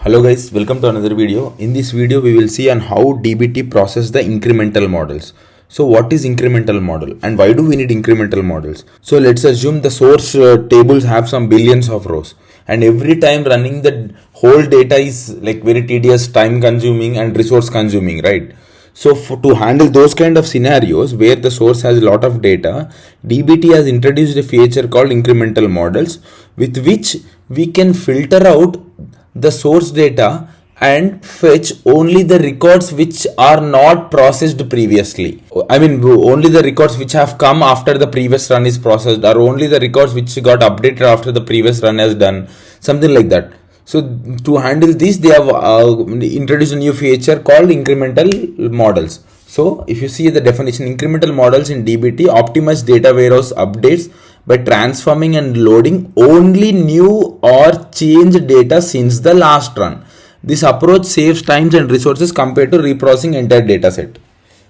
Hello guys, welcome to another video. In this video we will see on how DBT process the incremental models. So what is incremental model and why do we need incremental models? So let's assume the source tables have some billions of rows, and every time running the whole data is like very tedious, time consuming and resource consuming, right? So to handle those kind of scenarios where the source has a lot of data, DBT has introduced a feature called incremental models, with which we can filter out the source data and fetch only the records which are not processed previously. I mean, only the records which have come after the previous run is processed, or only the records which got updated after the previous run has done, something like that. So to handle this, they have introduced a new feature called incremental models. So if you see the definition, incremental models in DBT optimize data warehouse updates by transforming and loading only new or changed data since the last run. This approach saves times and resources compared to reprocessing entire data set.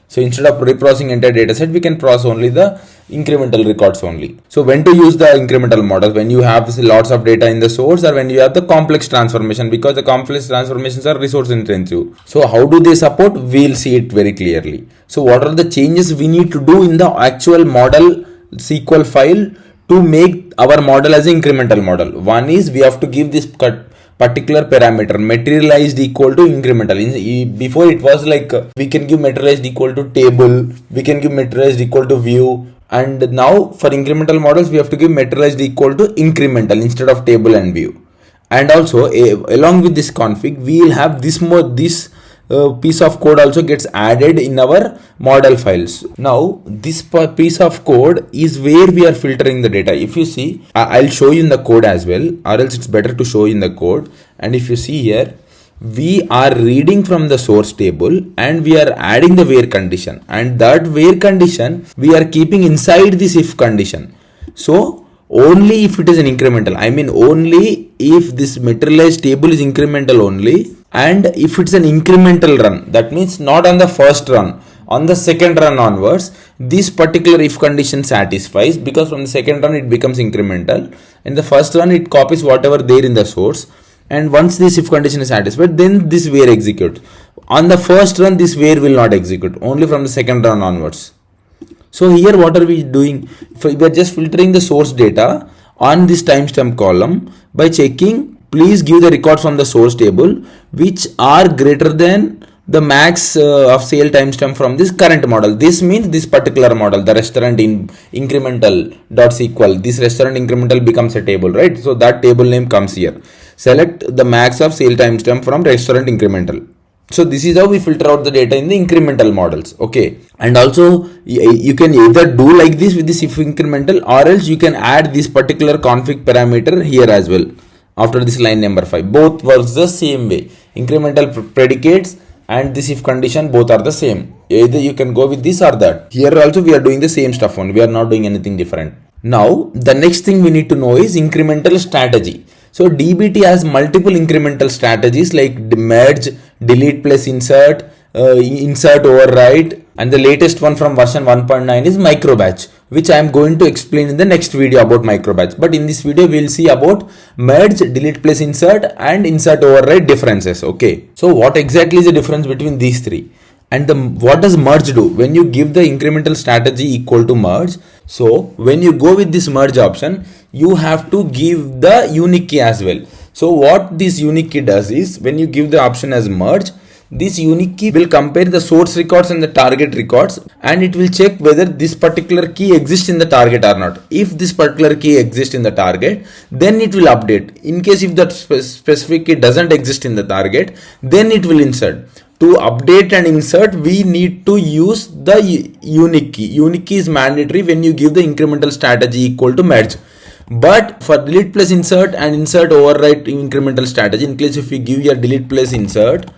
So instead of reprocessing entire data set, we can process only the incremental records only. So when to use the incremental model? When you have lots of data in the source, or when you have the complex transformation, because the complex transformations are resource intensive. So how do they support? We'll see it very clearly. So what are the changes we need to do in the actual model SQL file to make our model as an incremental model? One is we have to give this particular parameter materialized equal to incremental. Before it was like we can give materialized equal to table, we can give materialized equal to view, and now for incremental models we have to give materialized equal to incremental instead of table and view. And also along with this config we will have this piece of code also gets added in our model files. Now this piece of code is where we are filtering the data. If you see, I'll show you in the code as well, or else it's better to show you in the code. And if you see here, we are reading from the source table and we are adding the where condition, and that where condition we are keeping inside this if condition. So only if it is an incremental, I mean only if this materialized table is incremental only, and if it's an incremental run, that means not on the first run, on the second run onwards, this particular if condition satisfies, because from the second run it becomes incremental. In the first run it copies whatever there in the source, and once this if condition is satisfied, then this where executes. On the first run this where will not execute, only from the second run onwards. So here what are we doing? We are just filtering the source data on this timestamp column by checking please give the records from the source table which are greater than the max of sale timestamp from this current model. This means this particular model, the restaurant in incremental.sql, this restaurant incremental becomes a table, right? So that table name comes here. Select the max of sale timestamp from restaurant incremental. So this is how we filter out the data in the incremental models. Okay. And also you can either do like this with this if incremental, or else you can add this particular config parameter here as well after this line number 5. Both works the same way. Incremental predicates and this if condition both are the same. Either you can go with this or that. Here also we are doing the same stuff only. We are not doing anything different. Now the next thing we need to know is incremental strategy. So DBT has multiple incremental strategies like merge, delete plus insert, insert override, and the latest one from version 1.9 is micro batch, which I am going to explain in the next video about micro batch. But in this video we will see about merge, delete plus insert and insert override differences. Okay, so what exactly is the difference between these three? And what does merge do? When you give the incremental strategy equal to merge, so when you go with this merge option, you have to give the unique key as well. So what this unique key does is, when you give the option as merge, this unique key will compare the source records and the target records, and it will check whether this particular key exists in the target or not. If this particular key exists in the target, then it will update. In case if that specific key doesn't exist in the target, then it will insert. To update and insert, we need to use the unique key. Unique key is mandatory when you give the incremental strategy equal to merge. But for delete plus insert and insert override incremental strategy, in case if we give your delete plus insert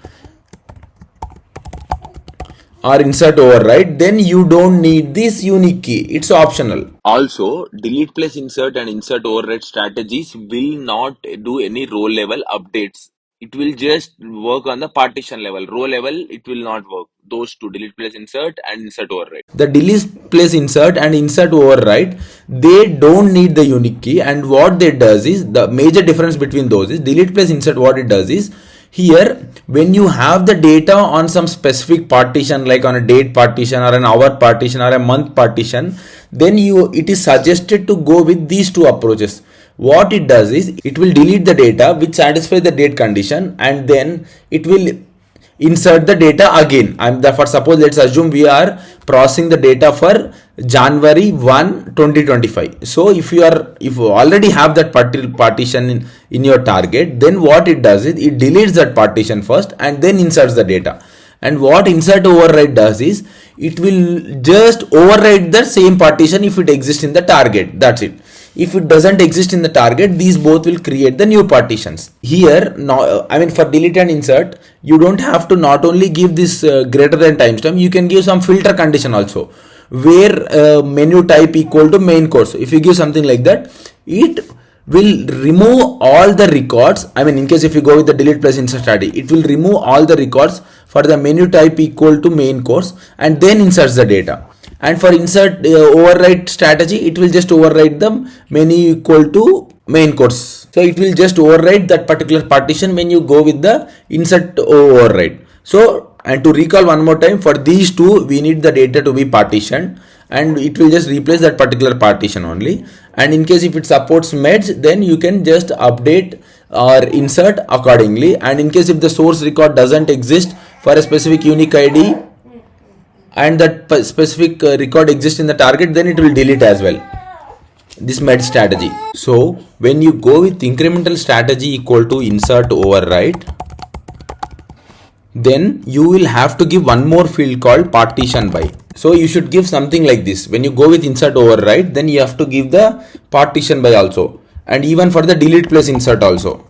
or insert override, then you don't need this unique key. It's optional. Also, delete plus insert and insert override strategies will not do any row level updates. It will just work on the partition level. Row level, it will not work. Those two, delete plus insert and insert override. The delete plus insert and insert override, they don't need the unique key. And what they does is, the major difference between those is delete plus insert, what it does is, Here, when you have the data on some specific partition, like on a date partition or an hour partition or a month partition, then it is suggested to go with these two approaches. What it does is it will delete the data which satisfies the date condition, and then it will insert the data again. For suppose, let's assume we are processing the data for January 1 2025. So if you already have that partition in your target, then what it does is it deletes that partition first and then inserts the data. And what insert override does is it will just override the same partition if it exists in the target. That's it. If it doesn't exist in the target, these both will create the new partitions. Here, for delete and insert, you don't have to not only give this greater than timestamp, you can give some filter condition also, where menu type equal to main course. If you give something like that, it will remove all the records. In case if you go with the delete plus insert strategy, it will remove all the records for the menu type equal to main course and then inserts the data. And for insert override strategy, it will just override the menu equal to main course. So it will just override that particular partition when you go with the insert override. So, and to recall one more time, for these two, we need the data to be partitioned, and it will just replace that particular partition only. And in case if it supports merge, then you can just update or insert accordingly. And in case if the source record doesn't exist for a specific unique ID, and that specific record exists in the target, then it will delete as well, this merge strategy. So when you go with incremental strategy equal to insert override, then you will have to give one more field called partition by. So you should give something like this. When you go with insert override, then you have to give the partition by also, and even for the delete plus insert also.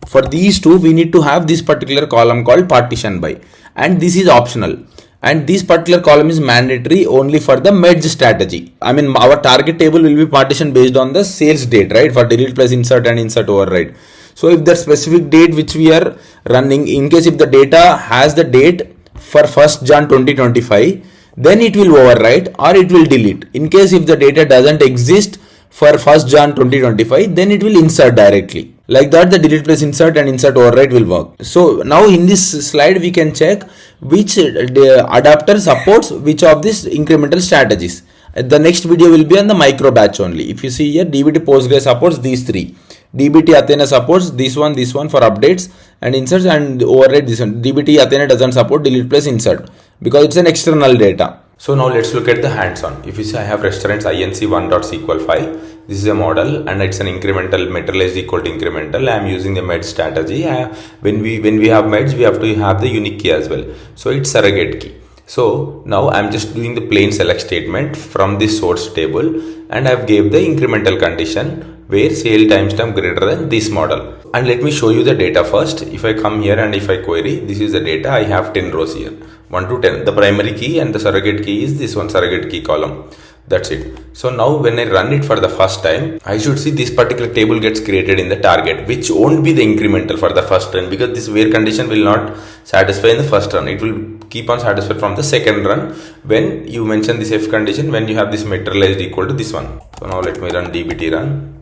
For these two, we need to have this particular column called partition by, and this is optional. And this particular column is mandatory only for the merge strategy. Our target table will be partitioned based on the sales date, right? For delete plus insert and insert override. So if the specific date which we are running, in case if the data has the date for 1st Jan 2025, then it will overwrite or it will delete. In case if the data doesn't exist for 1st Jan 2025, then it will insert directly. Like that, the delete plus insert and insert override will work. So now in this slide, we can check which adapter supports which of these incremental strategies. The next video will be on the micro batch only. If you see here, DBT Postgres supports these three. DBT Athena supports this one for updates and inserts, and override this one. DBT Athena doesn't support delete plus insert because it's an external data. So now let's look at the hands-on. If you see, I have restaurants inc1.sql file. This is a model and it's an incremental materialized equal to incremental. I am using the merge strategy. When we have merge, we have to have the unique key as well. So it's surrogate key. So now I'm just doing the plain select statement from this source table, and I've gave the incremental condition where sale timestamp greater than this model. And let me show you the data first. If I come here and if I query, this is the data. I have 10 rows here, 1 to 10. The primary key and the surrogate key is this one, surrogate key column. That's it. So now when I run it for the first time, I should see this particular table gets created in the target, which won't be the incremental for the first run, because this where condition will not satisfy in the first run. It will keep on satisfied from the second run when you mention this if condition, when you have this materialized equal to this one. So now let me run DBT run.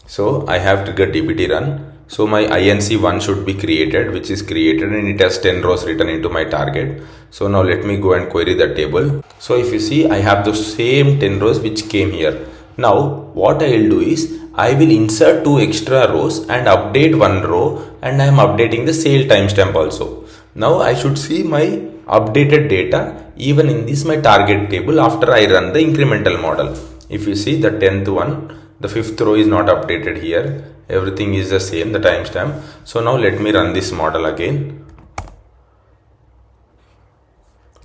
So I have triggered DBT run. So my INC1 should be created, which is created, and it has 10 rows written into my target. So now let me go and query the table. So if you see, I have the same 10 rows which came here. Now what I will do is I will insert 2 extra rows and update 1 row, and I am updating the sale timestamp also. Now I should see my updated data even in this my target table after I run the incremental model. If you see the 10th one, the 5th row is not updated here. Everything is the same, the timestamp. So now let me run this model again.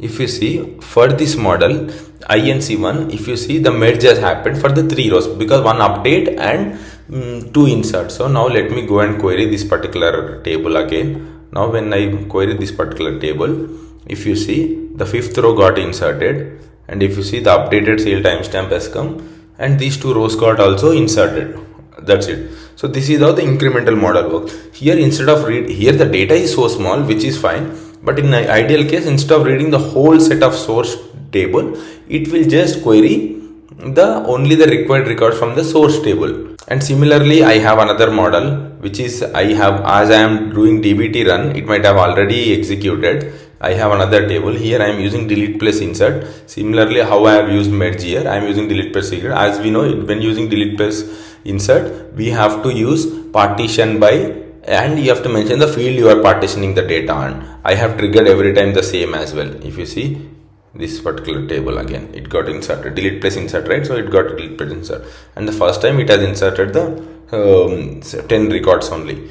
If you see, for this model INC1, if you see, the merge has happened for the 3 rows because 1 update and 2 inserts. So now let me go and query this particular table again. Now when I query this particular table, if you see, the 5th row got inserted, and if you see, the updated sale timestamp has come, and these 2 rows got also inserted. That's it. So this is how the incremental model works. Here, instead of here the data is so small, which is fine, but in an ideal case, instead of reading the whole set of source table, it will just query only the required records from the source table. And similarly, I have another model which is I have, as I am doing DBT run, it might have already executed. I have another table here. I am using delete plus insert. Similarly, how I have used merge here, I am using delete plus insert. As we know, when using delete plus insert, we have to use partition by, and you have to mention the field you are partitioning the data on. I have triggered every time the same as well. If you see this particular table, again it got inserted, delete plus insert, right? So it got delete plus insert, and the first time it has inserted the 10 records only.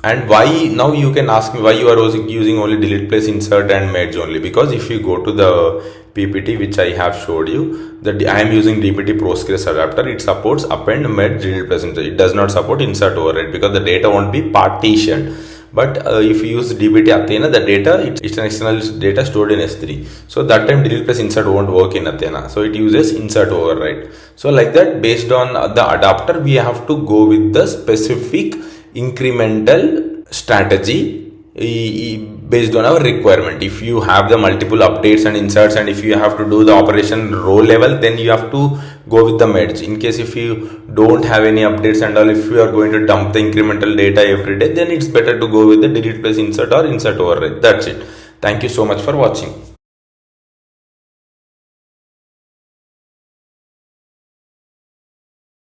And why, now you can ask me why you are using only delete plus insert and merge only, because if you go to the PPT which I have showed you, that I am using DBT Postgres adapter, it supports append, merge, delete plus insert. It does not support insert override because the data won't be partitioned. But if you use DBT Athena, the data, it's an external data stored in S3. So that time delete plus insert won't work in Athena. So it uses insert override. So like that, based on the adapter, we have to go with the specific incremental strategy based on our requirement. If you have the multiple updates and inserts, and if you have to do the operation row level, then you have to go with the merge. In case if you don't have any updates and all, if you are going to dump the incremental data every day, then it's better to go with the delete plus insert or insert override. That's it. Thank you so much for watching.